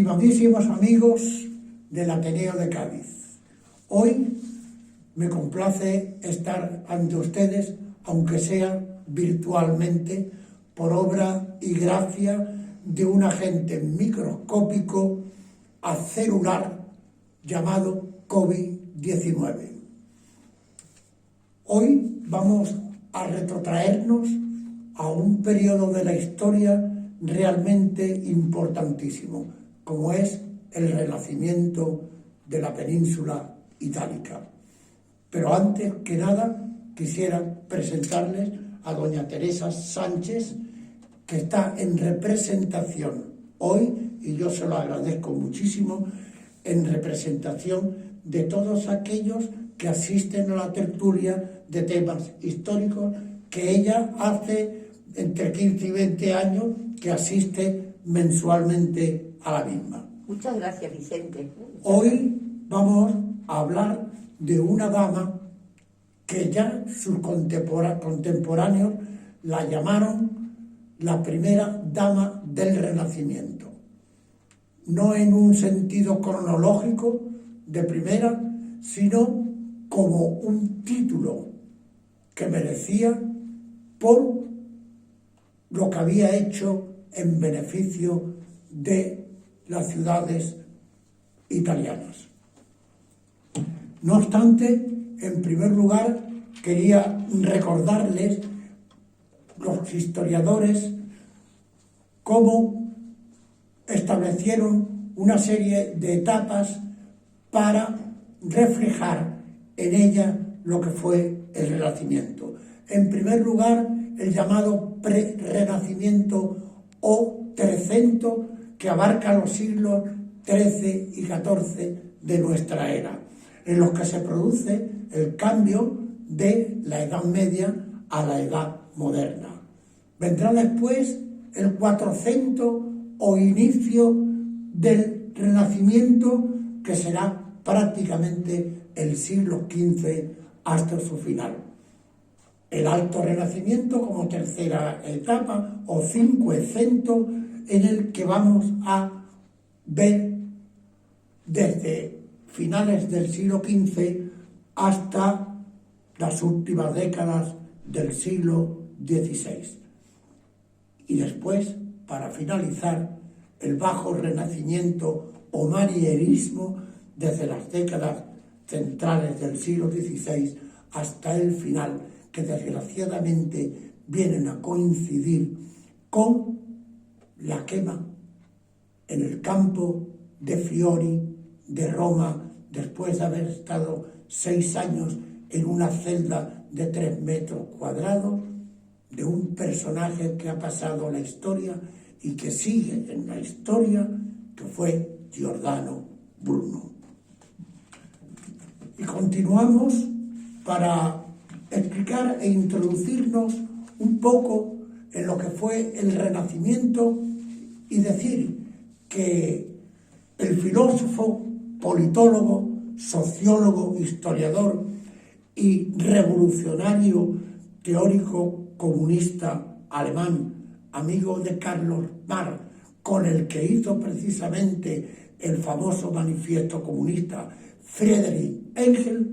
Estimadísimos amigos del Ateneo de Cádiz, hoy me complace estar ante ustedes, aunque sea virtualmente, por obra y gracia de un agente microscópico acelular llamado COVID-19. Hoy vamos a retrotraernos a un periodo de la historia realmente importantísimo, como es el Renacimiento de la península itálica. Pero antes que nada quisiera presentarles a doña Teresa Sánchez, que está en representación hoy, y yo se lo agradezco muchísimo, en representación de todos aquellos que asisten a la tertulia de temas históricos que ella hace entre 15 y 20 años que asiste mensualmente a la misma. Muchas gracias, Vicente. Hoy vamos a hablar de una dama que ya sus contemporáneos la llamaron la primera dama del Renacimiento. No en un sentido cronológico de primera, sino como un título que merecía por lo que había hecho en beneficio de las ciudades italianas. No obstante, en primer lugar, quería recordarles, los historiadores, cómo establecieron una serie de etapas para reflejar en ella lo que fue el Renacimiento. En primer lugar, el llamado pre-Renacimiento o Trecento, que abarca los siglos XIII y XIV de nuestra era, en los que se produce el cambio de la Edad Media a la Edad Moderna. Vendrá después el Quattrocento o inicio del Renacimiento, que será prácticamente el siglo XV hasta su final. El Alto Renacimiento como tercera etapa o Cinquecento, en el que vamos a ver desde finales del siglo XV hasta las últimas décadas del siglo XVI. Y después, para finalizar, el Bajo Renacimiento o manierismo desde las décadas centrales del siglo XVI hasta el final, que desgraciadamente vienen a coincidir con la quema en el campo de Fiori de Roma, después de haber estado 6 años en una celda de 3 metros cuadrados, de un personaje que ha pasado a la historia y que sigue en la historia, que fue Giordano Bruno. Y continuamos para explicar e introducirnos un poco en lo que fue el Renacimiento y decir que el filósofo, politólogo, sociólogo, historiador y revolucionario teórico comunista alemán, amigo de Carlos Marx, con el que hizo precisamente el famoso manifiesto comunista, Friedrich Engels,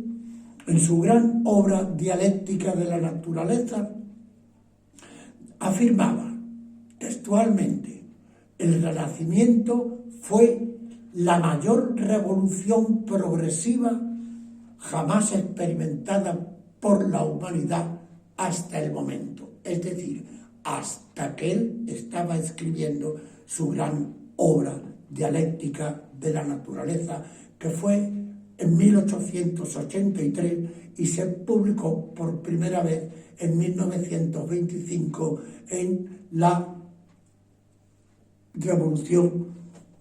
en su gran obra Dialéctica de la Naturaleza, afirmaba textualmente: el Renacimiento fue la mayor revolución progresiva jamás experimentada por la humanidad hasta el momento. Es decir, hasta que él estaba escribiendo su gran obra Dialéctica de la Naturaleza, que fue en 1883 y se publicó por primera vez en 1925 en la Revolución,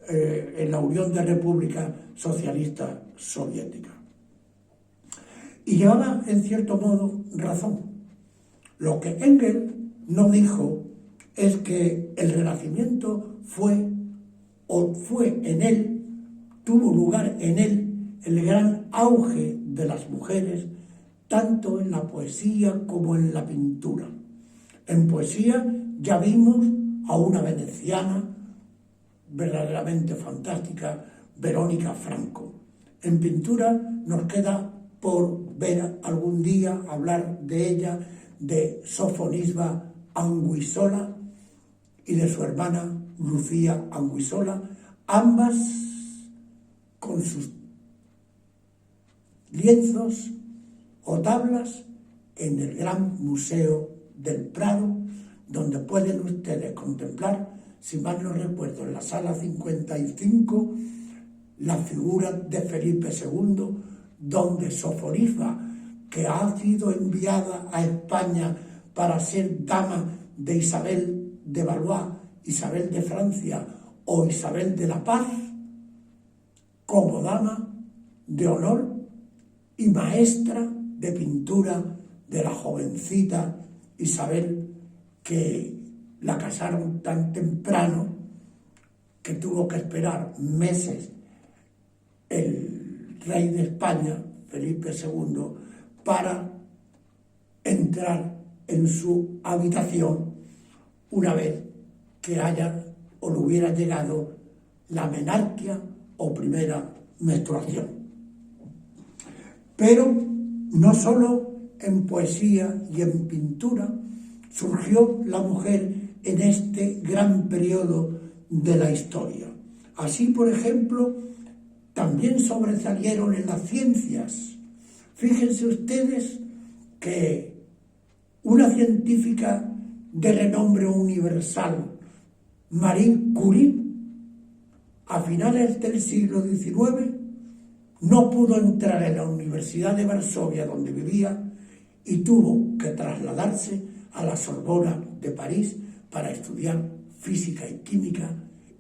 en la Unión de Repúblicas Socialistas Soviéticas. Y llevaba, en cierto modo, razón. Lo que Engels no dijo es que el Renacimiento fue en él, tuvo lugar en él, el gran auge de las mujeres, tanto en la poesía como en la pintura. En poesía ya vimos a una veneciana verdaderamente fantástica, Verónica Franco. En pintura nos queda por ver algún día, hablar de ella, de Sofonisba Anguissola y de su hermana Lucía Anguissola, ambas con sus lienzos o tablas en el Gran Museo del Prado, donde pueden ustedes contemplar, si mal no recuerdo, en la sala 55, la figura de Felipe II, donde Sofonisba, que ha sido enviada a España para ser dama de Isabel de Valois, Isabel de Francia o Isabel de la Paz, como dama de honor y maestra de pintura de la jovencita Isabel, que la casaron tan temprano que tuvo que esperar meses el rey de España, Felipe II, para entrar en su habitación una vez que haya o le hubiera llegado la menarquia o primera menstruación. Pero no solo en poesía y en pintura surgió la mujer en este gran periodo de la historia. Así, por ejemplo, también sobresalieron en las ciencias. Fíjense ustedes que una científica de renombre universal, Marie Curie, a finales del siglo XIX, no pudo entrar en la Universidad de Varsovia, donde vivía, y tuvo que trasladarse a la Sorbona de París para estudiar física y química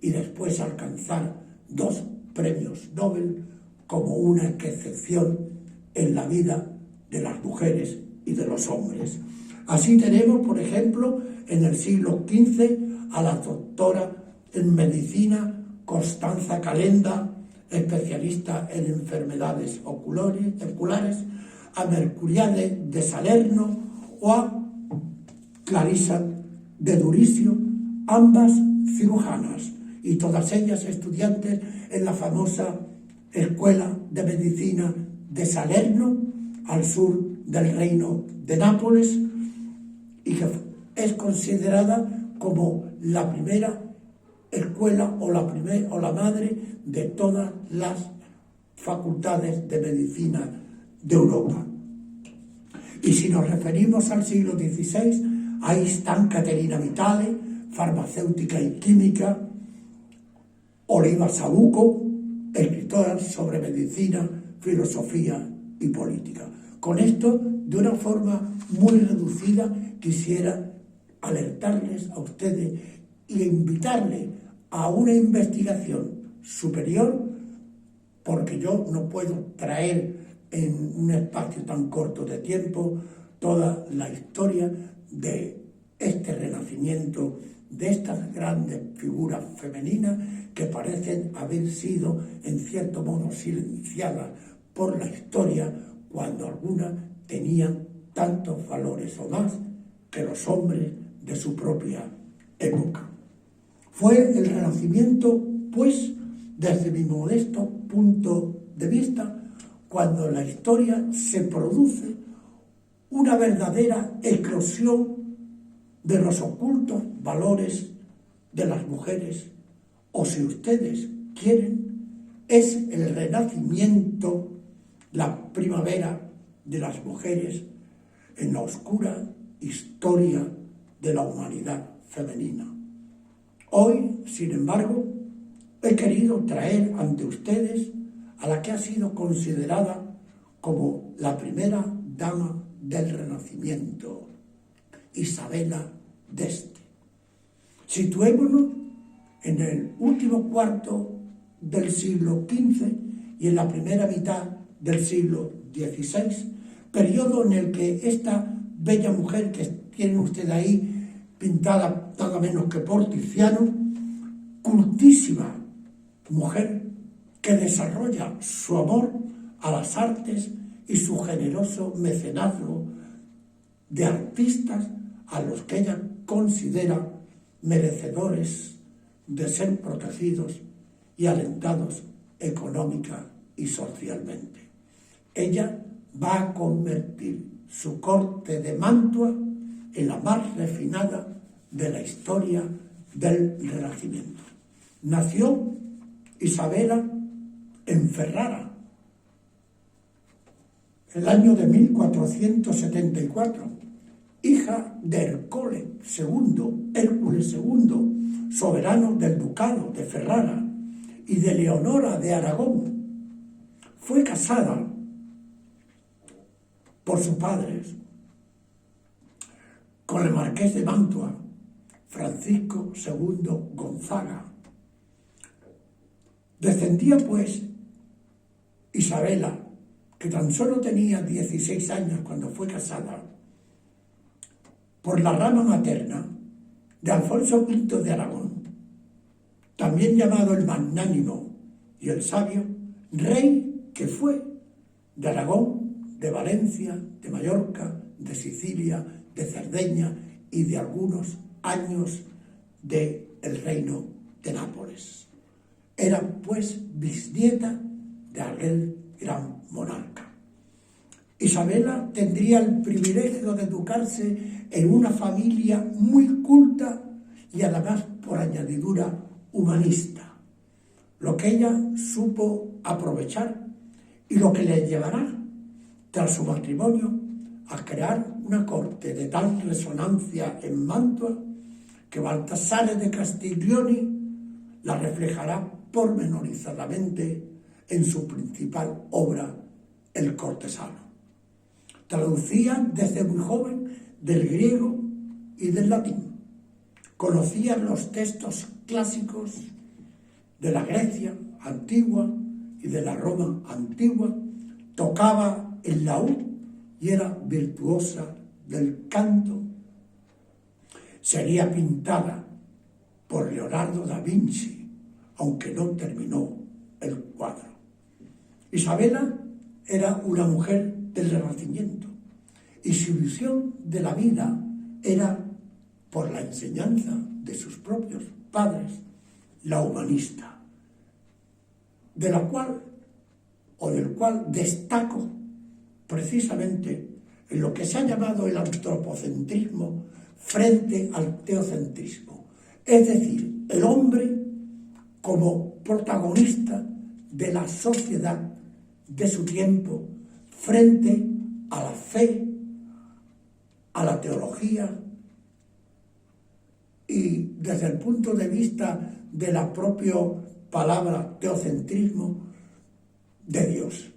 y después alcanzar 2 premios Nobel como una excepción en la vida de las mujeres y de los hombres. Así tenemos, por ejemplo, en el siglo XV a la doctora en medicina Constanza Calenda, especialista en enfermedades oculares, a Mercuriade de Salerno o a Clarisa de Duricio, ambas cirujanas y todas ellas estudiantes en la famosa Escuela de Medicina de Salerno, al sur del Reino de Nápoles, y que es considerada como la primera escuela o la madre de todas las facultades de medicina de Europa. Y si nos referimos al siglo XVI, ahí están Caterina Vitale, farmacéutica y química, Oliva Sabuco, escritora sobre medicina, filosofía y política. Con esto, de una forma muy reducida, quisiera alertarles a ustedes e invitarles a una investigación superior, porque yo no puedo traer en un espacio tan corto de tiempo toda la historia de este renacimiento, de estas grandes figuras femeninas que parecen haber sido en cierto modo silenciadas por la historia, cuando algunas tenían tantos valores o más que los hombres de su propia época. Fue el Renacimiento, pues, desde mi modesto punto de vista, cuando en la historia se produce una verdadera eclosión de los ocultos valores de las mujeres, o si ustedes quieren, es el renacimiento, la primavera de las mujeres en la oscura historia de la humanidad femenina. Hoy, sin embargo, he querido traer ante ustedes a la que ha sido considerada como la primera dama del Renacimiento, Isabela d'Este. Situémonos en el último cuarto del siglo XV y en la primera mitad del siglo XVI, periodo en el que esta bella mujer que tienen ustedes ahí pintada nada menos que por Tiziano, cultísima mujer que desarrolla su amor a las artes y su generoso mecenazgo de artistas a los que ella considera merecedores de ser protegidos y alentados económica y socialmente. Ella va a convertir su corte de Mantua en la más refinada de la historia del Renacimiento. Nació Isabela en Ferrara, el año de 1474, hija de Hércules II, soberano del ducado de Ferrara, y de Leonora de Aragón. Fue casada por sus padres con el marqués de Mantua, Francisco II Gonzaga. Descendía pues Isabela, que tan solo tenía 16 años cuando fue casada, por la rama materna de Alfonso V de Aragón, también llamado el Magnánimo y el Sabio, rey que fue de Aragón, de Valencia, de Mallorca, de Sicilia, de Cerdeña y de algunos años del reino de Nápoles. Era pues bisnieta de aquel gran monarca. Isabela tendría el privilegio de educarse en una familia muy culta y además por añadidura humanista, lo que ella supo aprovechar y lo que le llevará, tras su matrimonio, a crear una corte de tal resonancia en Mantua que Baltasare de Castiglioni la reflejará pormenorizadamente en su principal obra, El Cortesano. Traducía desde muy joven del griego y del latín. Conocía los textos clásicos de la Grecia antigua y de la Roma antigua, tocaba el laúd y era virtuosa del canto. Sería pintada por Leonardo da Vinci, aunque no terminó el cuadro. Isabela era una mujer del Renacimiento y su visión de la vida era, por la enseñanza de sus propios padres, la humanista, del cual destaco precisamente en lo que se ha llamado el antropocentrismo frente al teocentrismo, es decir, el hombre como protagonista de la sociedad de su tiempo frente a la fe, a la teología y desde el punto de vista de la propia palabra teocentrismo de Dios.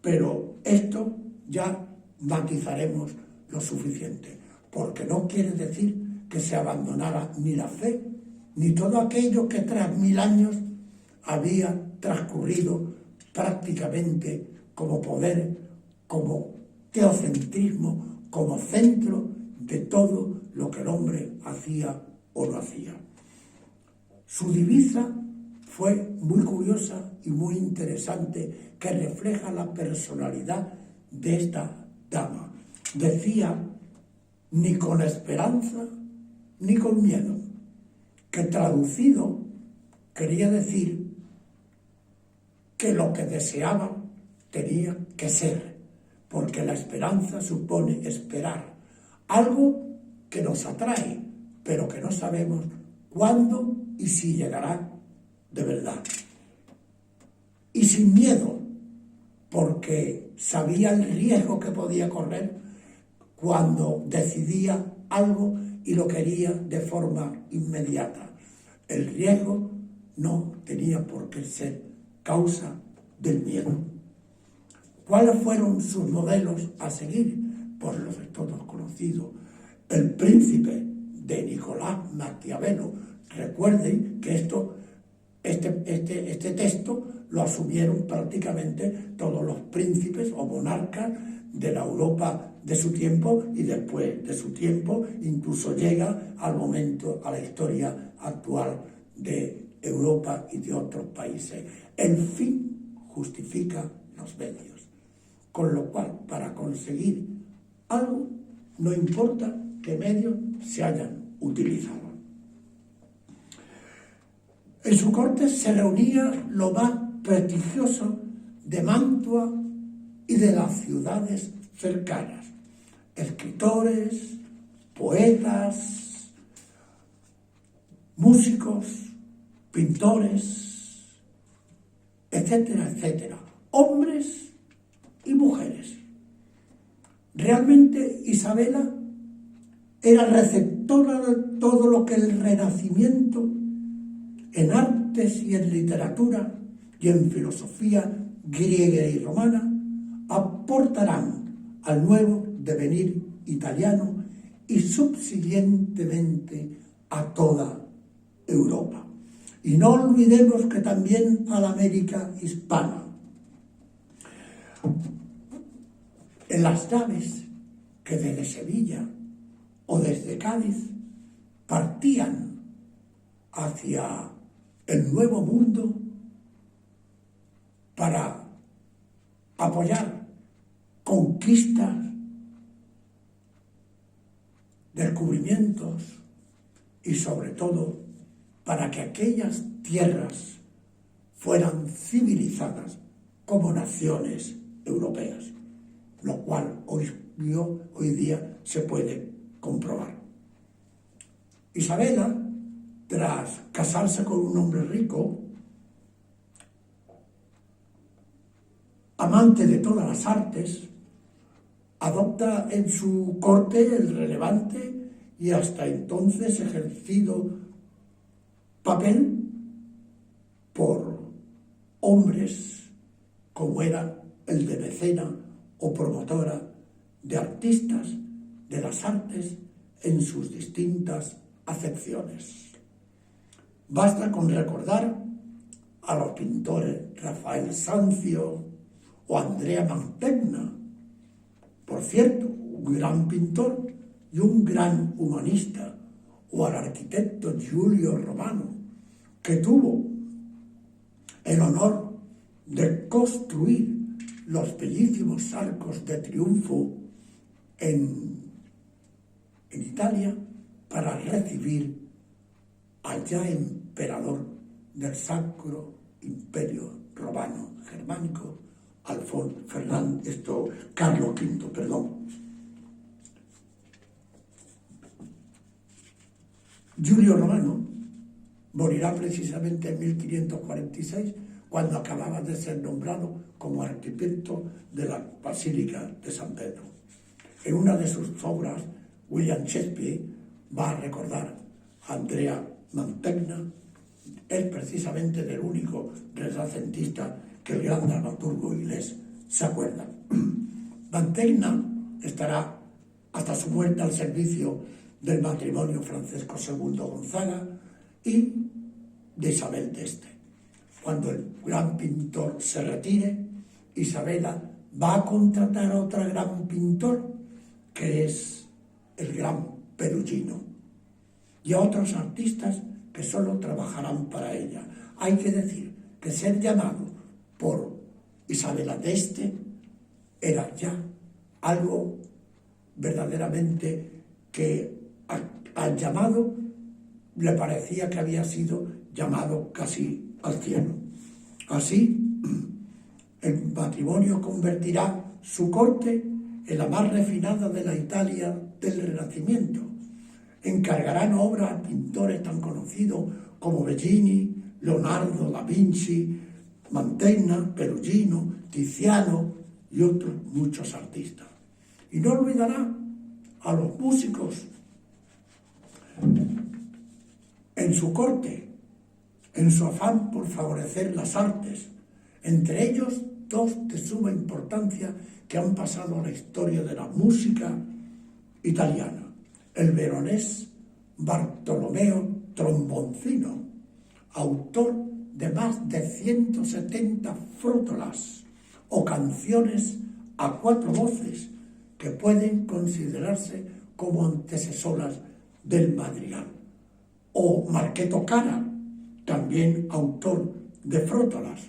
Pero esto ya matizaremos lo suficiente, porque no quiere decir que se abandonara ni la fe, ni todo aquello que tras 1000 años había transcurrido prácticamente como poder, como teocentrismo, como centro de todo lo que el hombre hacía o no hacía. Su divisa fue muy curiosa y muy interesante, que refleja la personalidad de esta dama. Decía, ni con esperanza ni con miedo, que traducido quería decir que lo que deseaba tenía que ser, porque la esperanza supone esperar, algo que nos atrae, pero que no sabemos cuándo y si llegará de verdad. Y sin miedo, porque sabía el riesgo que podía correr cuando decidía algo y lo quería de forma inmediata. El riesgo no tenía por qué ser causa del miedo. ¿Cuáles fueron sus modelos a seguir? Por los de todos conocidos. El Príncipe de Nicolás Maquiavelo. Recuerden que este texto lo asumieron prácticamente todos los príncipes o monarcas de la Europa de su tiempo y después de su tiempo, incluso llega al momento, a la historia actual de Europa y de otros países. El fin justifica los medios, con lo cual, para conseguir algo, no importa qué medios se hayan utilizado. En su corte se reunía lo más prestigioso de Mantua y de las ciudades cercanas. Escritores, poetas, músicos, pintores, etcétera, etcétera. Hombres y mujeres. Realmente Isabela era receptora de todo lo que el Renacimiento en artes y en literatura y en filosofía griega y romana aportarán al nuevo devenir italiano y subsiguientemente a toda Europa. Y no olvidemos que también a la América hispana. En las naves que desde Sevilla o desde Cádiz partían hacia el Nuevo Mundo para apoyar conquistas, descubrimientos y sobre todo para que aquellas tierras fueran civilizadas como naciones europeas, lo cual hoy día se puede comprobar. Isabela, tras casarse con un hombre rico, amante de todas las artes, adopta en su corte el relevante y hasta entonces ejercido papel por hombres como era el de mecena o promotora de artistas de las artes en sus distintas acepciones. Basta con recordar a los pintores Rafael Sanzio o Andrea Mantegna, por cierto, un gran pintor y un gran humanista, o al arquitecto Giulio Romano, que tuvo el honor de construir los bellísimos arcos de triunfo en Italia para recibir al ya emperador del Sacro Imperio Romano Germánico, Carlos V, perdón. Giulio Romano morirá precisamente en 1546, cuando acababa de ser nombrado como arquitecto de la Basílica de San Pedro. En una de sus obras, William Shakespeare va a recordar a Andrea Mantegna, es precisamente del único renacentista que el gran dramaturgo inglés se acuerda. Mantegna estará hasta su muerte al servicio del matrimonio Francesco II Gonzaga y de Isabel d'Este. Cuando el gran pintor se retire, Isabela va a contratar a otro gran pintor, que es el gran Perugino, y a otros artistas que solo trabajarán para ella. Hay que decir que ser llamado por Isabela d'Este era ya algo verdaderamente que al llamado le parecía que había sido llamado casi al cielo. Así, el matrimonio convertirá su corte en la más refinada de la Italia del Renacimiento. Encargarán obras a pintores tan conocidos como Bellini, Leonardo da Vinci, Mantegna, Perugino, Tiziano y otros muchos artistas. Y no olvidará a los músicos en su corte, en su afán por favorecer las artes, entre ellos dos de suma importancia que han pasado a la historia de la música italiana: el veronés Bartolomeo Tromboncino, autor de más de 170 frótolas o canciones a cuatro voces que pueden considerarse como antecesoras del madrigal, o Marchetto Cara, también autor de frótolas.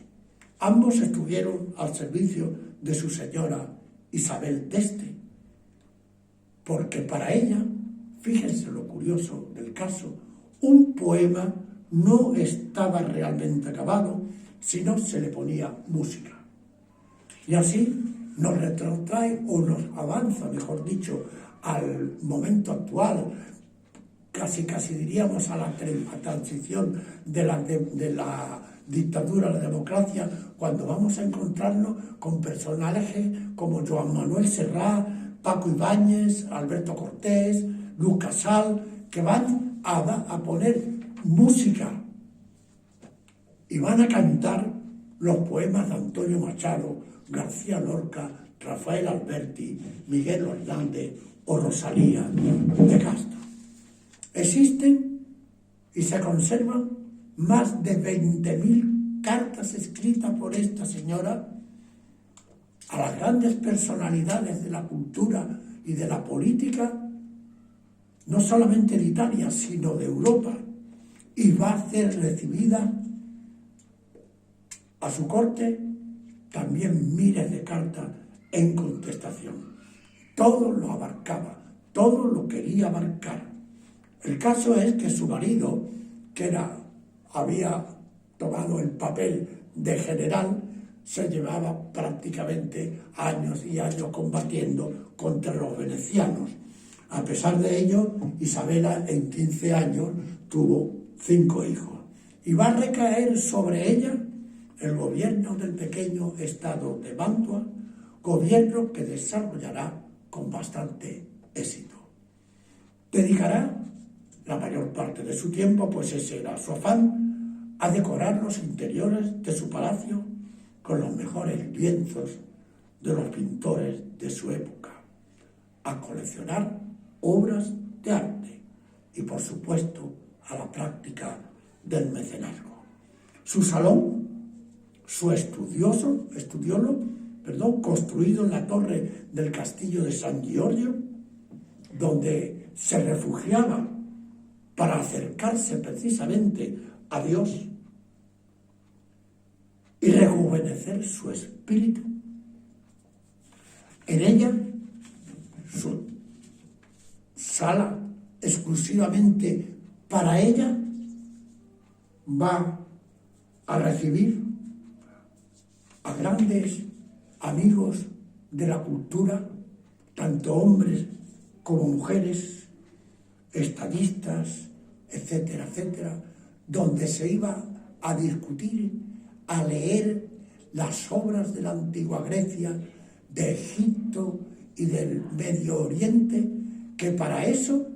Ambos estuvieron al servicio de su señora Isabel d'Este, porque para ella, fíjense lo curioso del caso, un poema no estaba realmente acabado, sino se le ponía música. Y así nos retrotrae o nos avanza, mejor dicho, al momento actual, casi diríamos a la transición de la dictadura a la democracia, cuando vamos a encontrarnos con personajes como Joan Manuel Serrat, Paco Ibáñez, Alberto Cortés, Luz Casal, que van a poner música y van a cantar los poemas de Antonio Machado, García Lorca, Rafael Alberti, Miguel Hernández o Rosalía de Castro. Existen y se conservan más de 20.000 cartas escritas por esta señora a las grandes personalidades de la cultura y de la política, no solamente de Italia, sino de Europa, y va a ser recibida a su corte también miles de cartas en contestación. Todo lo abarcaba, todo lo quería abarcar. El caso es que su marido, que había tomado el papel de general, se llevaba prácticamente años y años combatiendo contra los venecianos. A pesar de ello, Isabela en 15 años tuvo 5 hijos. Y va a recaer sobre ella el gobierno del pequeño estado de Mantua, gobierno que desarrollará con bastante éxito. Dedicará la mayor parte de su tiempo, pues ese era su afán, a decorar los interiores de su palacio con los mejores lienzos de los pintores de su época, a coleccionar obras de arte y, por supuesto, a la práctica del mecenazgo. Su salón, su estudiolo, construido en la torre del castillo de San Giorgio, donde se refugiaba para acercarse precisamente a Dios y rejuvenecer su espíritu. En ella, su sala exclusivamente para ella va a recibir a grandes amigos de la cultura, tanto hombres como mujeres, estadistas, etcétera, etcétera, donde se iba a discutir, a leer las obras de la antigua Grecia, de Egipto y del Medio Oriente, que para eso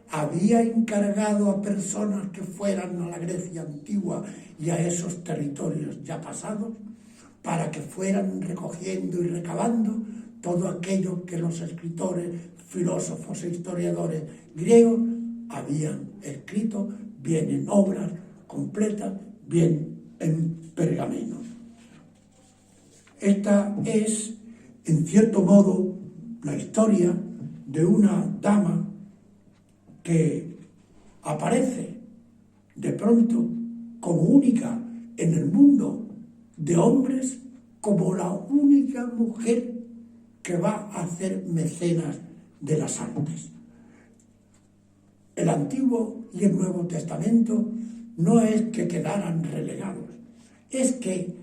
había encargado a personas que fueran a la Grecia antigua y a esos territorios ya pasados, para que fueran recogiendo y recabando todo aquello que los escritores, filósofos e historiadores griegos habían escrito, bien en obras completas, bien en pergaminos. Esta es, en cierto modo, la historia de una dama que aparece de pronto como única en el mundo de hombres, como la única mujer que va a hacer mecenas de las artes. El Antiguo y el Nuevo Testamento no es que quedaran relegados, es que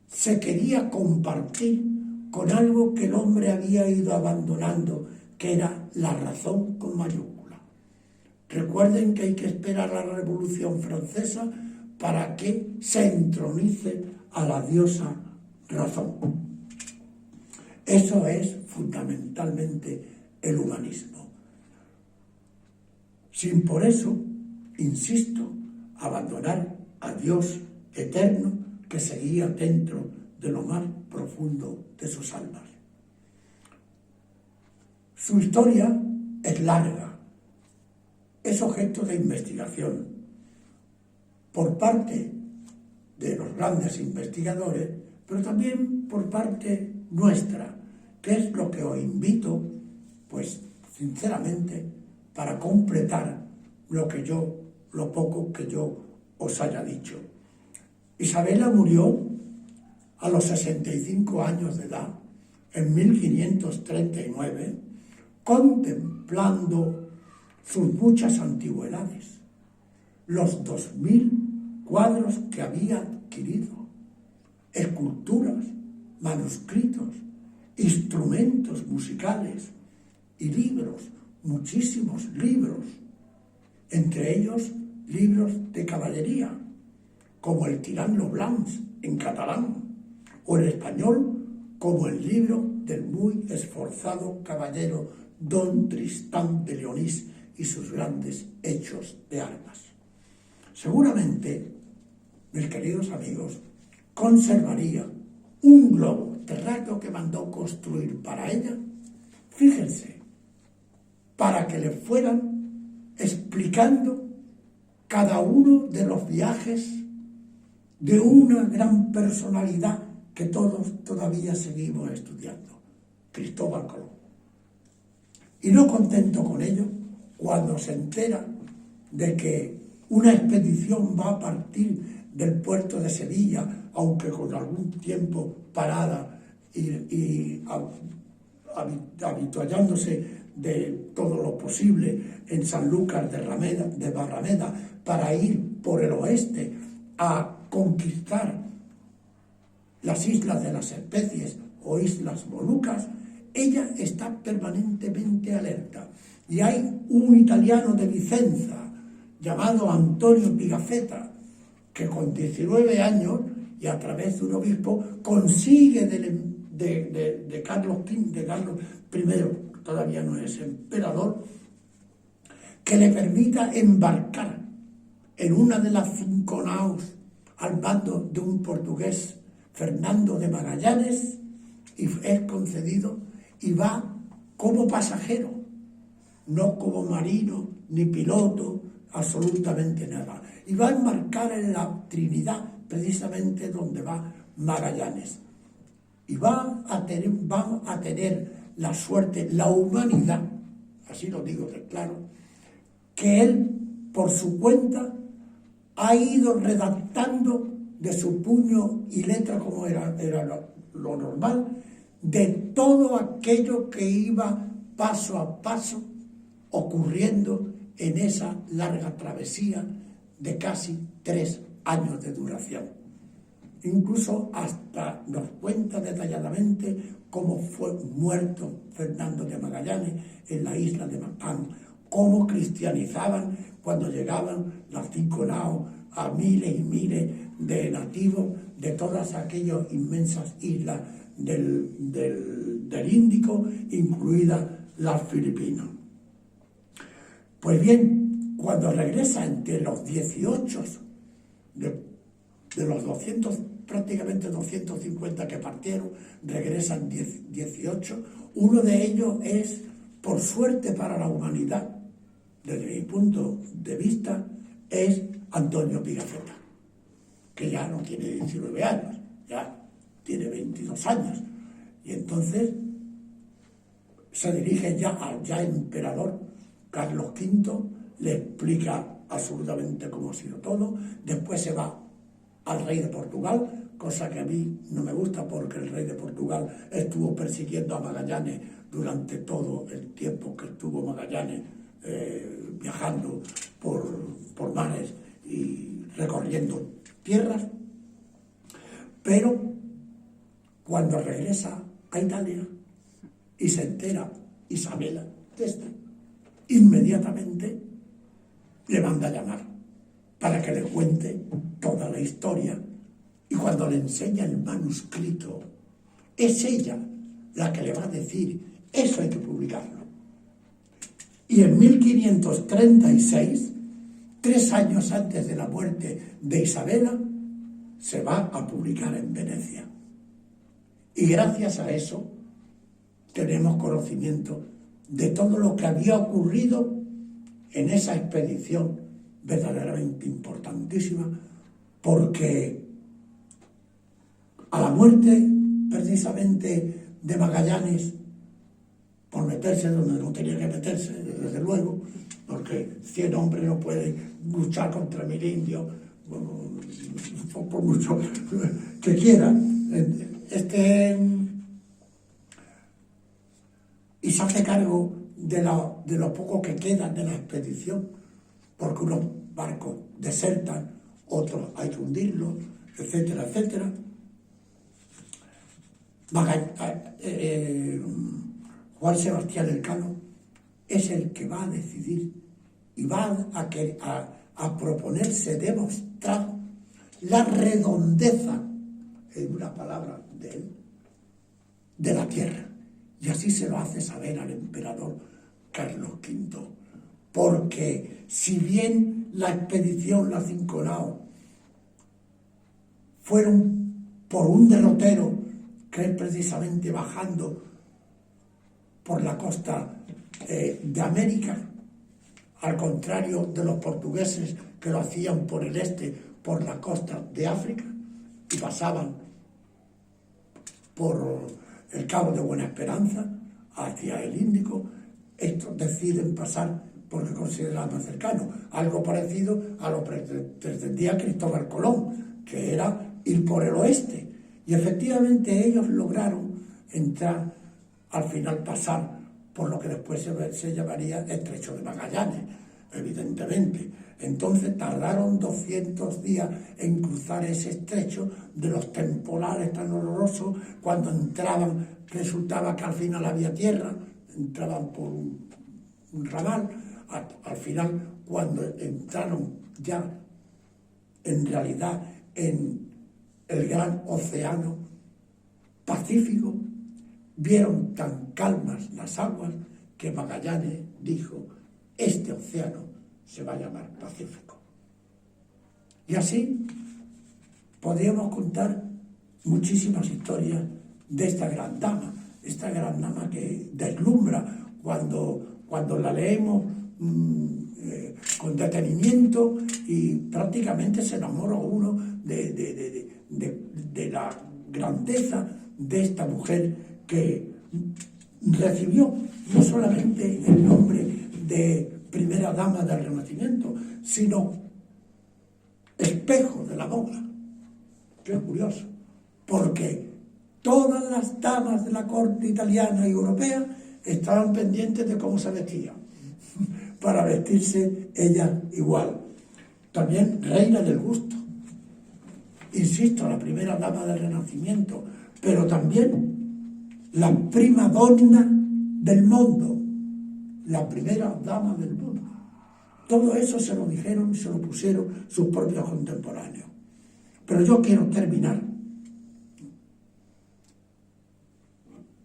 se quería compartir con algo que el hombre había ido abandonando, que era la razón con mayúscula. Recuerden que hay que esperar a la Revolución Francesa para que se entronice a la diosa razón. Eso es fundamentalmente el humanismo. Sin por eso, insisto, abandonar a Dios eterno que seguía dentro de lo más profundo de sus almas. Su historia es larga, es objeto de investigación por parte de los grandes investigadores, pero también por parte nuestra, que es lo que os invito, pues sinceramente, para completar lo poco que yo os haya dicho. Isabela murió a los 65 años de edad, en 1539, contemplando sus muchas antigüedades, los 2000 cuadros que había adquirido, esculturas, manuscritos, instrumentos musicales y libros, muchísimos libros, entre ellos libros de caballería, como el Tirant lo Blancs en catalán, o en español como el libro del muy esforzado caballero Don Tristán de Leonís y sus grandes hechos de armas. Seguramente, mis queridos amigos, conservaría un globo terráqueo que mandó construir para ella, fíjense, para que le fueran explicando cada uno de los viajes de una gran personalidad que todos todavía seguimos estudiando, Cristóbal Colón. Y no contento con ello, cuando se entera de que una expedición va a partir del puerto de Sevilla, aunque con algún tiempo parada y habituallándose de todo lo posible en Sanlúcar de Barrameda para ir por el oeste a conquistar las islas de las especies o islas Molucas, ella está permanentemente alerta. Y hay un italiano de Vicenza llamado Antonio Pigafetta, que con 19 años y a través de un obispo consigue de Carlos I, todavía no es emperador, que le permita embarcar en una de las 5 naos al mando de un portugués, Fernando de Magallanes, y es concedido y va como pasajero, no como marino ni piloto, absolutamente nada. Y va a embarcar en la Trinidad, precisamente donde va Magallanes. Y va a tener la suerte, la humanidad, así lo digo de claro, que él, por su cuenta, ha ido redactando de su puño y letra, como era lo normal, de todo aquello que iba paso a paso ocurriendo en esa larga travesía de casi 3 años de duración. Incluso hasta nos cuenta detalladamente cómo fue muerto Fernando de Magallanes en la isla de Macán, cómo cristianizaban cuando llegaban las 5 naos a miles y miles de nativos de todas aquellas inmensas islas del Índico, incluidas las Filipinas. Pues bien, cuando regresa entre los 18 de los 200, prácticamente 250 que partieron, regresan 18, uno de ellos es, por suerte para la humanidad, desde mi punto de vista, es Antonio Pigafetta, que ya no tiene 19 años, ya tiene 22 años. Y entonces se dirige ya al ya emperador Carlos V, le explica absolutamente cómo ha sido todo, después se va al rey de Portugal, cosa que a mí no me gusta porque el rey de Portugal estuvo persiguiendo a Magallanes durante todo el tiempo que estuvo Magallanes viajando por mares y recorriendo tierras. Pero cuando regresa a Italia y se entera Isabela de esto, inmediatamente le manda a llamar para que le cuente toda la historia. Y cuando le enseña el manuscrito, es ella la que le va a decir: eso hay que publicarlo. Y en 1536, 3 años antes de la muerte de Isabela, se va a publicar en Venecia. Y gracias a eso tenemos conocimiento de todo lo que había ocurrido en esa expedición verdaderamente importantísima, porque a la muerte precisamente de Magallanes, por meterse donde no tenía que meterse, desde luego, porque 100 hombres no pueden luchar contra 1000 indios, por mucho que quieran. Y se hace cargo de lo poco que queda de la expedición, porque unos barcos desertan, otros hay que hundirlos, etcétera, etcétera. Juan Sebastián Elcano es el que va a decidir y va a proponerse demostrar la redondeza, en una palabra de él, de la Tierra. Y así se lo hace saber al emperador Carlos V. Porque si bien la expedición, la Cinco Naos, fueron por un derrotero que es precisamente bajando por la costa de América, al contrario de los portugueses que lo hacían por el este, por la costa de África, y pasaban por el Cabo de Buena Esperanza hacia el Índico. Estos deciden pasar porque consideraban más cercano, algo parecido a lo que pretendía Cristóbal Colón, que era ir por el oeste. Y efectivamente ellos lograron entrar, al final pasar por lo que después se llamaría Estrecho de Magallanes, evidentemente. Entonces tardaron 200 días en cruzar ese estrecho de los temporales tan horrorosos. Cuando entraban, resultaba que al final había tierra, entraban por un ramal. Al final, cuando entraron ya en realidad en el gran océano Pacífico, vieron tan calmas las aguas que Magallanes dijo: este océano se va a llamar Pacífico. Y así podríamos contar muchísimas historias de esta gran dama que deslumbra cuando la leemos con detenimiento, y prácticamente se enamora uno de la grandeza de esta mujer que recibió no solamente el nombre de primera dama del Renacimiento, sino espejo de la moda. Qué curioso, porque todas las damas de la corte italiana y europea estaban pendientes de cómo se vestían, para vestirse ella igual. También reina del gusto, insisto, la primera dama del Renacimiento, pero también la prima donna del mundo, la primera dama del mundo. Todo eso se lo dijeron y se lo pusieron sus propios contemporáneos. Pero yo quiero terminar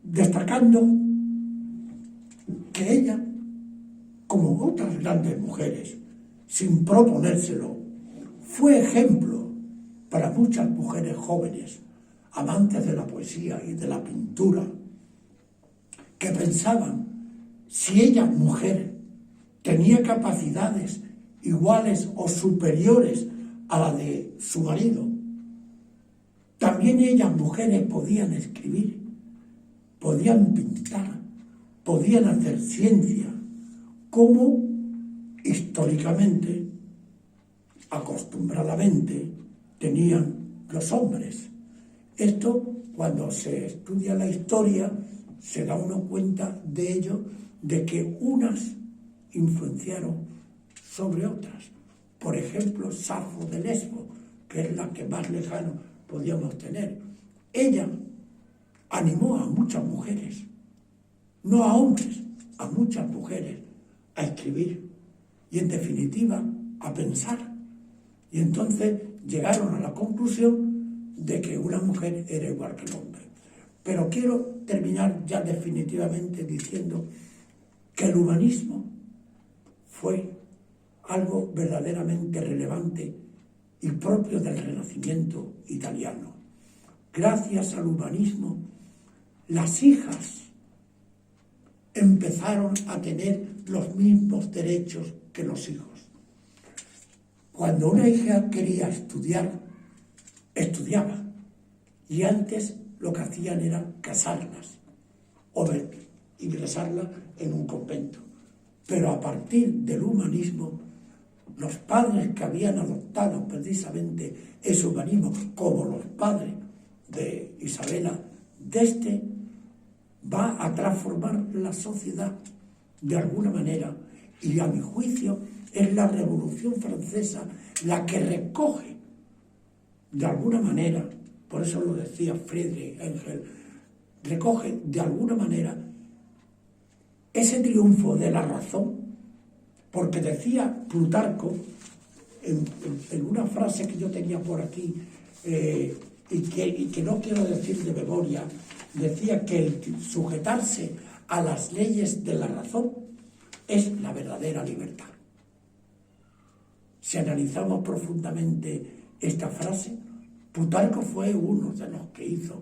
destacando que ella, como otras grandes mujeres, sin proponérselo, fue ejemplo para muchas mujeres jóvenes, amantes de la poesía y de la pintura, que pensaban: si ella, mujer, tenía capacidades iguales o superiores a la de su marido, también ellas, mujeres, podían escribir, podían pintar, podían hacer ciencia, como históricamente, acostumbradamente, tenían los hombres. Esto, cuando se estudia la historia, se da uno cuenta de ello, de que unas influenciaron sobre otras. Por ejemplo, Safo de Lesbo, que es la que más lejano podíamos tener. Ella animó a muchas mujeres, no a hombres, a muchas mujeres, a escribir y, en definitiva, a pensar. Y entonces llegaron a la conclusión de que una mujer era igual que el hombre. Pero quiero terminar ya definitivamente diciendo que el humanismo fue algo verdaderamente relevante y propio del Renacimiento italiano. Gracias al humanismo, las hijas empezaron a tener los mismos derechos que los hijos. Cuando una hija quería estudiar, estudiaba. Y antes lo que hacían era casarlas o ingresarlas en un convento. Pero a partir del humanismo, los padres que habían adoptado precisamente ese humanismo, como los padres de Isabela d'Este, va a transformar la sociedad de alguna manera, y a mi juicio es la Revolución Francesa la que recoge de alguna manera, por eso lo decía Friedrich Engels, recoge de alguna manera ese triunfo de la razón, porque decía Plutarco, en una frase que yo tenía por aquí, y que no quiero decir de memoria, decía que el sujetarse a las leyes de la razón es la verdadera libertad. Si analizamos profundamente esta frase, Plutarco fue uno de los que hizo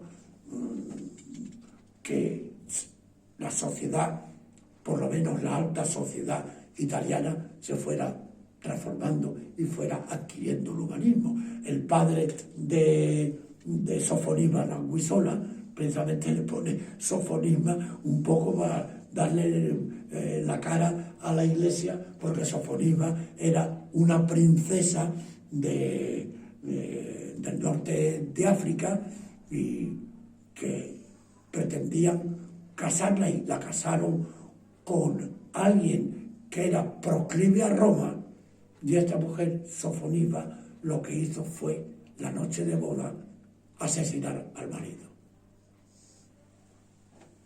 que la sociedad, por lo menos la alta sociedad italiana, se fuera transformando y fuera adquiriendo el humanismo. El padre de Sofonisba Guisola precisamente le pone Sofonisba un poco para darle la cara a la Iglesia, porque Sofonisba era una princesa del norte de África y que pretendían casarla, y la casaron con alguien que era proclive a Roma, y esta mujer, Sofonisba, lo que hizo fue, la noche de boda, asesinar al marido.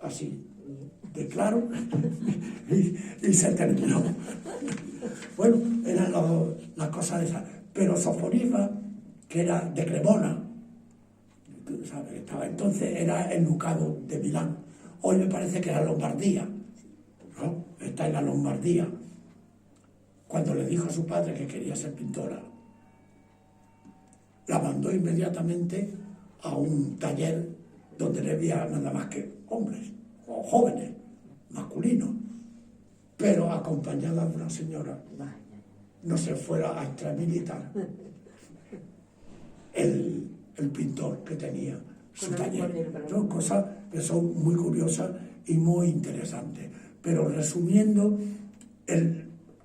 Así, de claro, y se terminó. Bueno, eran las cosas esas. Pero Sofonisba, que era de Cremona, ¿sabes? Estaba entonces, era el ducado de Milán. Hoy me parece que era Lombardía, ¿no? Está en la Lombardía. Cuando le dijo a su padre que quería ser pintora, la mandó inmediatamente a un taller donde no había nada más que hombres o jóvenes, masculinos, pero acompañada de una señora. No se fuera a extramilitar el pintor que tenía su taller. Son cosas que son muy curiosas y muy interesantes. Pero resumiendo,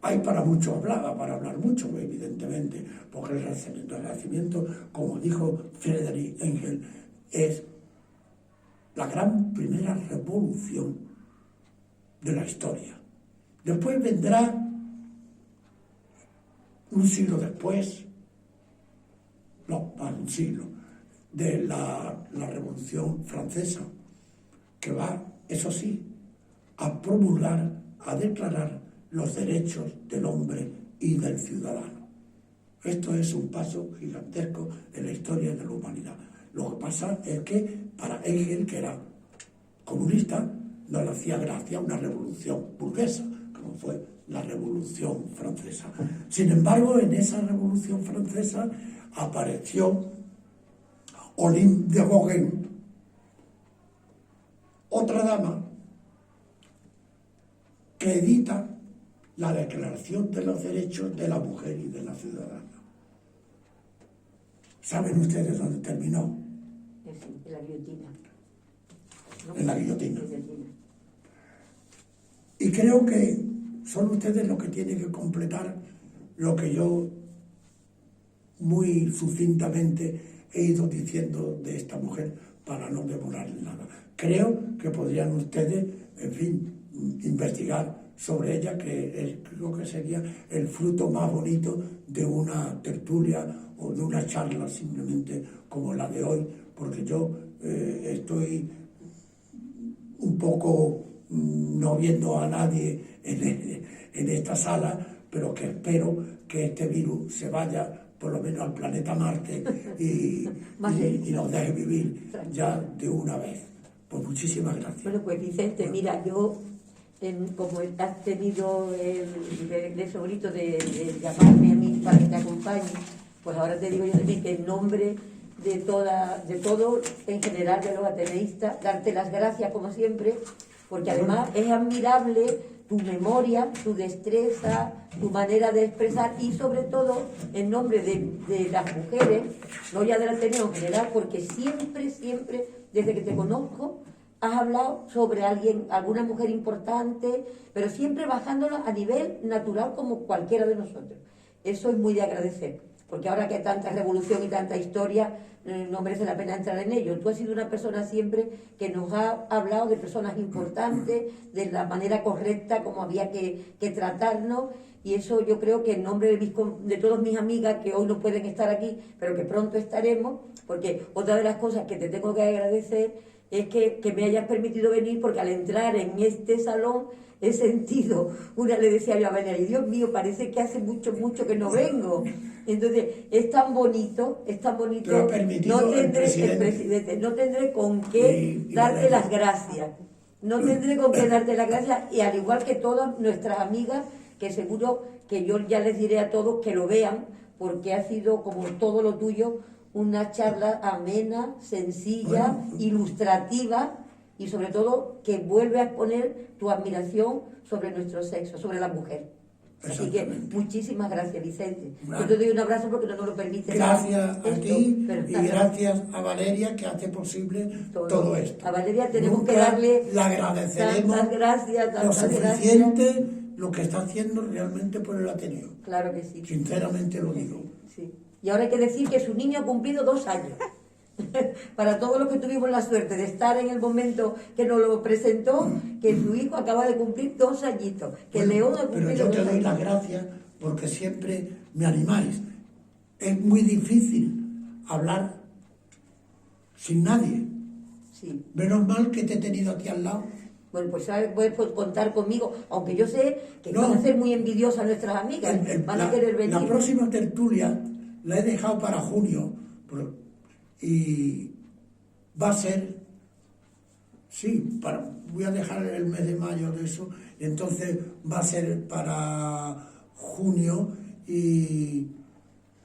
hay para hablar mucho, evidentemente, porque el Renacimiento, como dijo Friedrich Engels, es la gran primera revolución de la historia. Después vendrá, un siglo después, un siglo, de la Revolución Francesa, que va, eso sí, a promulgar, a declarar los derechos del hombre y del ciudadano. Esto es un paso gigantesco en la historia de la humanidad. Lo que pasa es que para Engels, que era comunista, no le hacía gracia una revolución burguesa, como fue la Revolución Francesa. Sin embargo, en esa Revolución Francesa apareció Olympe de Gauguin, otra dama que edita la Declaración de los Derechos de la Mujer y de la Ciudadana. ¿Saben ustedes dónde terminó? En la guillotina. ¿No? En la guillotina. Y creo que son ustedes los que tienen que completar lo que yo muy sucintamente he ido diciendo de esta mujer para no demorar nada. Creo que podrían ustedes, en fin, investigar sobre ella, que creo que sería el fruto más bonito de una tertulia o de una charla simplemente como la de hoy, porque yo estoy un poco no viendo a nadie en esta sala, pero que espero que este virus se vaya por lo menos al planeta Marte y nos deje vivir ya de una vez. Pues muchísimas gracias. Bueno, pues Vicente, mira, yo, como has tenido el eso bonito de llamarme a mí para que te acompañe, pues ahora te digo yo también que en nombre de todo en general de los ateneístas, darte las gracias como siempre, porque además es admirable tu memoria, tu destreza, tu manera de expresar, y sobre todo en nombre de las mujeres, no ya del Ateneo en general, porque siempre, desde que te conozco, has hablado sobre alguna mujer importante, pero siempre bajándolo a nivel natural como cualquiera de nosotros. Eso es muy de agradecer. porque ahora que hay tanta revolución y tanta historia, no merece la pena entrar en ello. Tú has sido una persona siempre que nos ha hablado de personas importantes, de la manera correcta como había que tratarnos, y eso yo creo que en nombre de todas mis amigas que hoy no pueden estar aquí, pero que pronto estaremos, porque otra de las cosas que te tengo que agradecer es que me hayas permitido venir, porque al entrar en este salón he sentido, le decía yo a Valeria, Dios mío, parece que hace mucho que no vengo. Entonces, es tan bonito, lo ha permitido el presidente. No tendré con qué darte las gracias. No tendré con qué darte las gracias, y al igual que todas nuestras amigas, que seguro que yo ya les diré a todos que lo vean, porque ha sido, como todo lo tuyo, una charla amena, sencilla, ilustrativa, y sobre todo que vuelve a exponer tu admiración sobre nuestro sexo, sobre la mujer. Así que muchísimas gracias, Vicente. Yo te doy un abrazo porque no nos lo permite. Gracias a ti y gracias a Valeria, que hace posible todo esto. A Valeria tenemos Nunca que darle le agradeceremos tantas gracias, lo suficiente lo que está haciendo realmente por el Ateneo. Claro que sí. Sinceramente lo digo. Sí. Y ahora hay que decir que su niño ha cumplido 2 años. Para todos los que tuvimos la suerte de estar en el momento que nos lo presentó, que su hijo acaba de cumplir 2 añitos, que Bueno, León ha cumplido 2 años. Pero yo te doy las gracias porque siempre me animáis. Es muy difícil hablar sin nadie. Sí. Menos mal que te he tenido aquí al lado. Bueno, pues puedes contar conmigo, aunque yo sé que van a ser muy envidiosas nuestras amigas, van a querer venir. La próxima tertulia la he dejado para junio, y va a ser, voy a dejar el mes de mayo de eso, y entonces va a ser para junio, y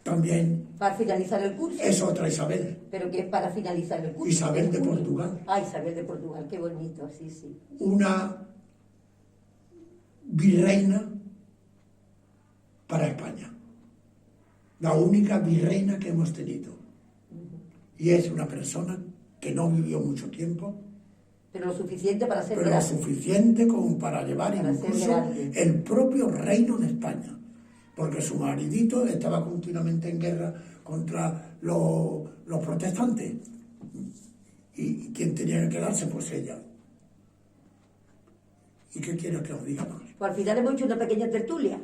también... Para finalizar el curso. Es otra Isabel. Pero que es para finalizar el curso. Isabel de Portugal. Ah, Isabel de Portugal, qué bonito, sí. Una virreina para España. La única virreina que hemos tenido. Y es una persona que no vivió mucho tiempo. Pero lo suficiente para ser grande. Pero lo suficiente como para llevar incluso el propio reino de España. Porque su maridito estaba continuamente en guerra contra los protestantes. ¿Y quién tenía que quedarse? Pues ella. ¿Y qué quiero que os diga más? Pues al final hemos hecho una pequeña tertulia.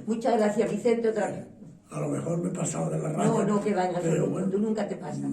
Muchas gracias, Vicente, otra vez. A lo mejor me he pasado de la raya. No, que vaya, pero bueno, tú nunca te pasas.